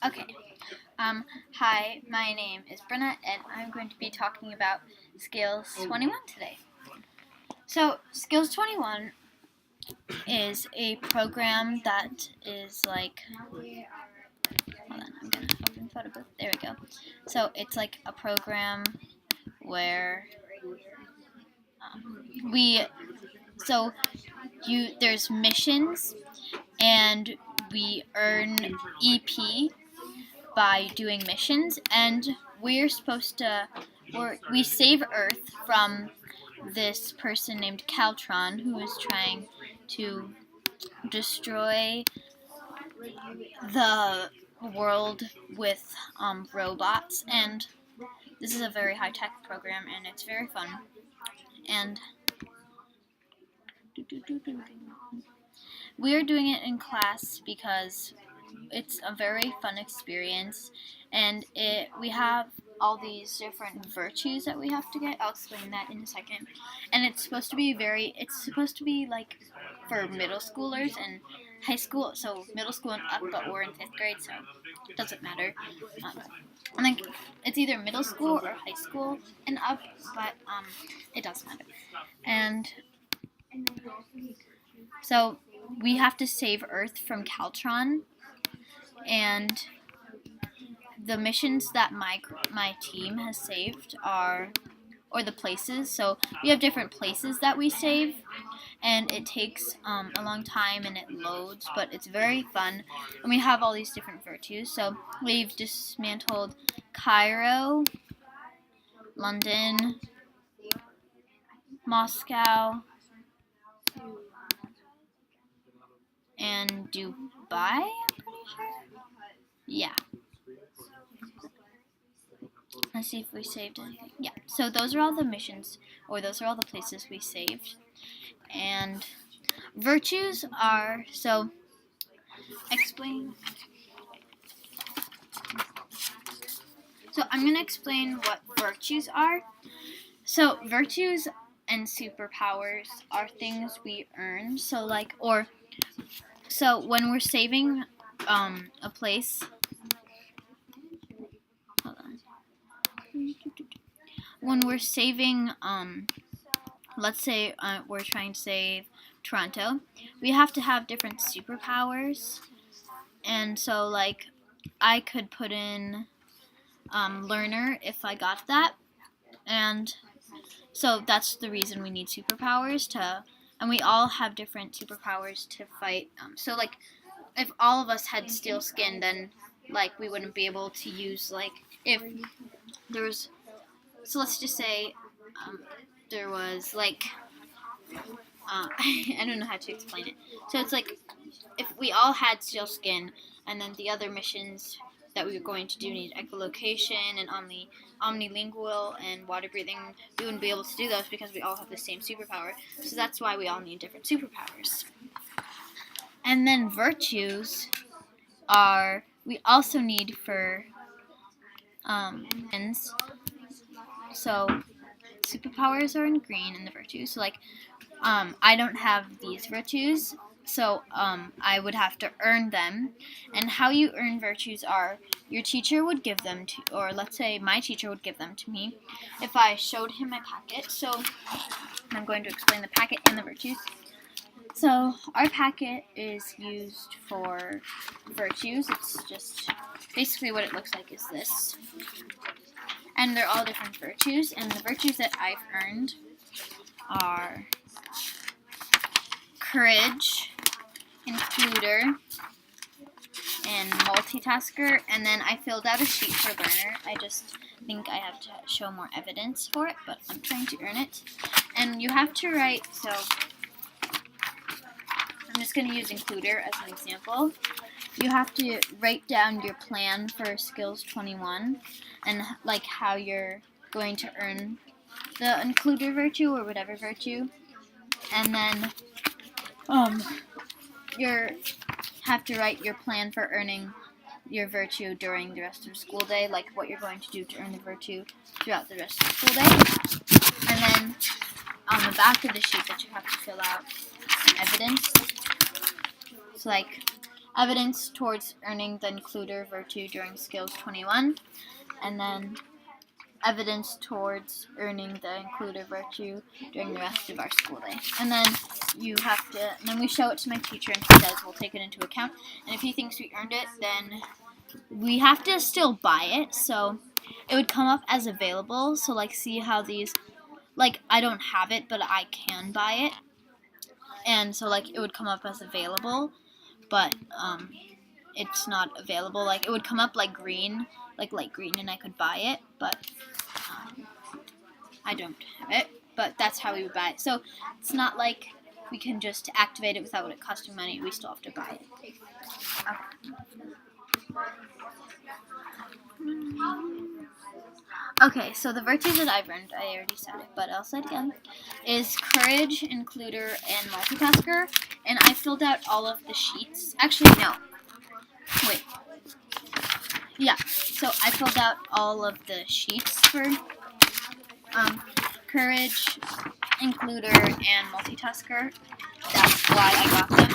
Okay. Hi, my name is Brynna, and I'm going to be talking about Skills21 today. So, Skills21 is a program that is like. Hold on, I'm gonna open photo booth. There we go. So, it's like a program where we. So, there's missions, and we earn EP by doing missions, and we're supposed to we save Earth from this person named Caltron, who is trying to destroy the world with robots. And this is a very high-tech program, and it's very fun. And we're doing it in class because it's a very fun experience, and we have all these different virtues that we have to get. I'll explain that in a second. And it's supposed to be like for middle schoolers and high school, so middle school and up, but we're in 5th grade, so it doesn't matter. I think it's either middle school or high school and up, but it doesn't matter. And so we have to save Earth from Caltron, and the missions that my team has saved or the places. So we have different places that we save, and it takes a long time and it loads, but it's very fun. And we have all these different virtues. So we've dismantled Cairo, London, Moscow, and Dubai, I'm pretty sure. Yeah. Let's see if we saved anything. Yeah, so those are all the missions, or those are all the places we saved. And virtues are, so explain. So I'm going to explain what virtues are. So virtues and superpowers are things we earn. So when we're saving a place, hold on. When we're saving, let's say we're trying to save Toronto, we have to have different superpowers. And so, I could put in learner if I got that. And so that's the reason we need superpowers and we all have different superpowers to fight. So, if all of us had steel skin, then, we wouldn't be able to use, if there was. So let's just say there was, I don't know how to explain it. So it's if we all had steel skin, and then the other missions that we were going to do need echolocation and omnilingual and water breathing, we wouldn't be able to do those because we all have the same superpower. So that's why we all need different superpowers. And then virtues we also need for so superpowers are in green and the virtues. So I don't have these virtues, so I would have to earn them. And how you earn virtues are your teacher would give them to, or let's say my teacher would give them to me if I showed him my packet. So I'm going to explain the packet and the virtues. So our packet is used for virtues. It's just basically what it looks like is this. And they're all different virtues, and the virtues that I've earned are courage, includer, and multitasker. And then I filled out a sheet for learner. I just think I have to show more evidence for it, but I'm trying to earn it. And you have to write, so I'm just going to use includer as an example. You have to write down your plan for Skills21 and how you're going to earn the includer virtue or whatever virtue. And then you have to write your plan for earning your virtue during the rest of the school day, what you're going to do to earn the virtue throughout the rest of the school day. And then on the back of the sheet that you have to fill out some evidence. It's evidence towards earning the includer virtue during Skills 21, and then evidence towards earning the includer virtue during the rest of our school day. And then then we show it to my teacher, and he says we'll take it into account. And if he thinks we earned it, then we have to still buy it. So it would come up as available. So like, see how these, like, I don't have it, but I can buy it. And so like, it would come up as available, but it's not available. Like, it would come up like green, like light green, and I could buy it, but I don't have it. But that's how we would buy it. So it's not like we can just activate it without it costing money. We still have to buy it. Okay, so the virtues that I've earned, I already said it, but I'll say it again, is courage, includer, and multitasker. And I filled out all of the sheets. Actually, no. Wait. Yeah, so I filled out all of the sheets for courage, includer, and multitasker. That's why I got them.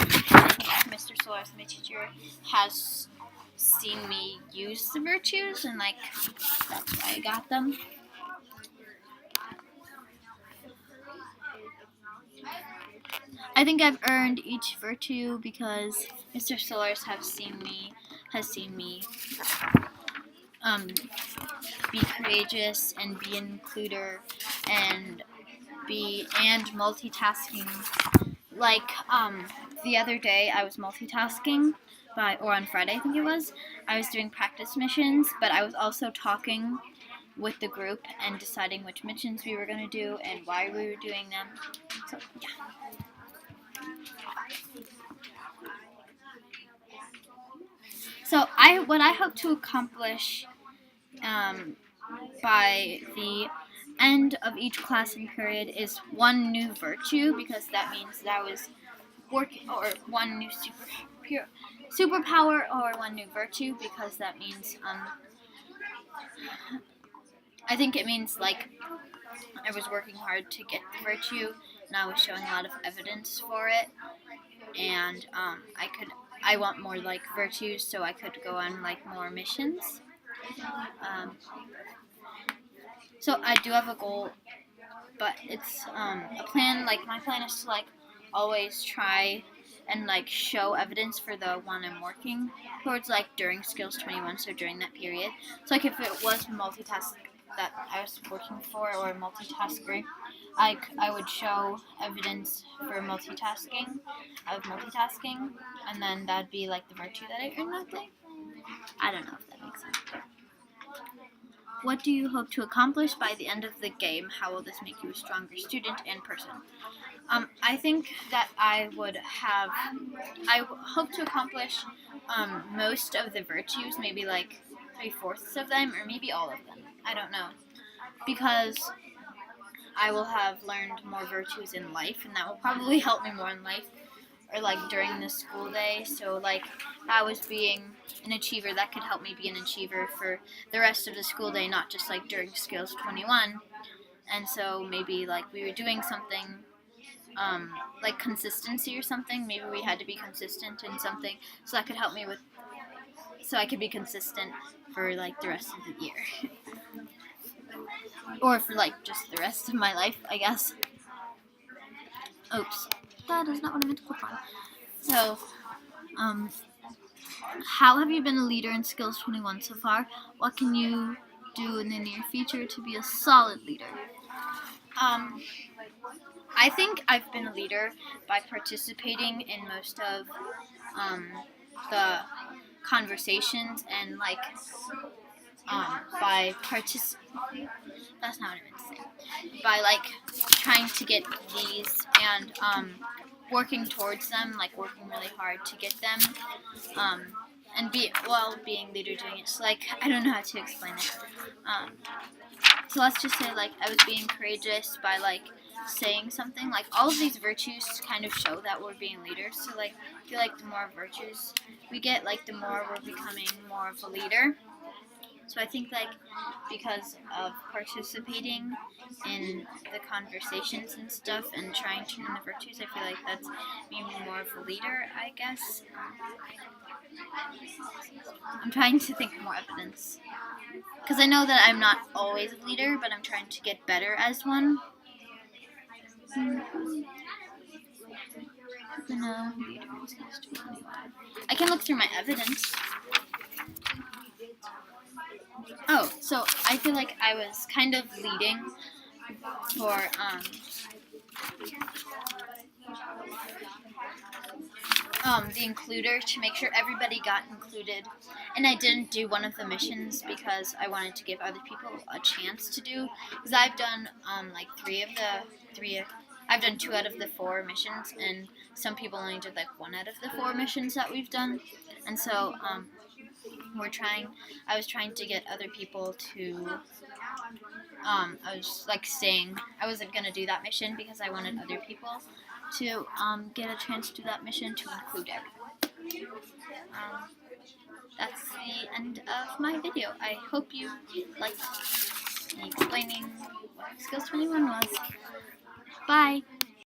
Mr. Solis, my teacher, has seen me use the virtues, and like, that's why I got them. I think I've earned each virtue because Mr. Solis has seen me be courageous and be an includer and multitasking. Like, the other day I was multitasking, or on Friday I think it was, I was doing practice missions, but I was also talking with the group and deciding which missions we were going to do and why we were doing them. So, yeah. So, what I hope to accomplish by the end of each class and period is one new virtue, because that means that I was working, or one new superpower, or one new virtue, because that means I think it means like I was working hard to get the virtue, and I was showing a lot of evidence for it, and I want more like virtues, so I could go on like more missions. So I do have a goal, but it's a plan. Like, my plan is to like always try and like show evidence for the one I'm working towards, like during Skills 21, so during that period. So like, if it was multitask that I was working for, or multitasker, I would show evidence for multitasking, and then that'd be like the virtue that I earned that day. I don't know if that makes sense. What do you hope to accomplish by the end of the game? How will this make you a stronger student and person? I think that I hope to accomplish most of the virtues, maybe like 3/4 of them, or maybe all of them. I don't know. Because I will have learned more virtues in life, and that will probably help me more in life, or like during the school day. So like, if I was being an achiever, that could help me be an achiever for the rest of the school day, not just like during Skills 21. And so maybe like we were doing something like consistency or something. Maybe we had to be consistent in something, so that could help me so I could be consistent for like the rest of the year. Or for like just the rest of my life, I guess. Oops. That is not what I meant to click on. So, how have you been a leader in Skills 21 so far? What can you do in the near future to be a solid leader? I think I've been a leader by participating in most of the conversations, and like that's not what I meant to say. By like trying to get these, and working towards them, like working really hard to get them, and being leader doing it. So like, I don't know how to explain it. So let's just say like I was being courageous by like saying something. Like, all of these virtues kind of show that we're being leaders. So like, I feel like the more virtues we get, like the more we're becoming more of a leader. So I think like, because of participating in the conversations and stuff and trying to learn the virtues, I feel like that's being more of a leader, I guess. I'm trying to think of more evidence. Because I know that I'm not always a leader, but I'm trying to get better as one. Brynna, leader in Skills21. I can look through my evidence. Oh, so I feel like I was kind of leading for the includer to make sure everybody got included, and I didn't do one of the missions because I wanted to give other people a chance to do, because I've done like I've done 2 out of the 4 missions, and some people only did like 1 out of the 4 missions that we've done, and so I was trying to get other people to I was like saying I wasn't gonna do that mission because I wanted other people to get a chance to do that mission to include everyone. That's the end of my video. I hope you liked me explaining what Skills21 was. Bye!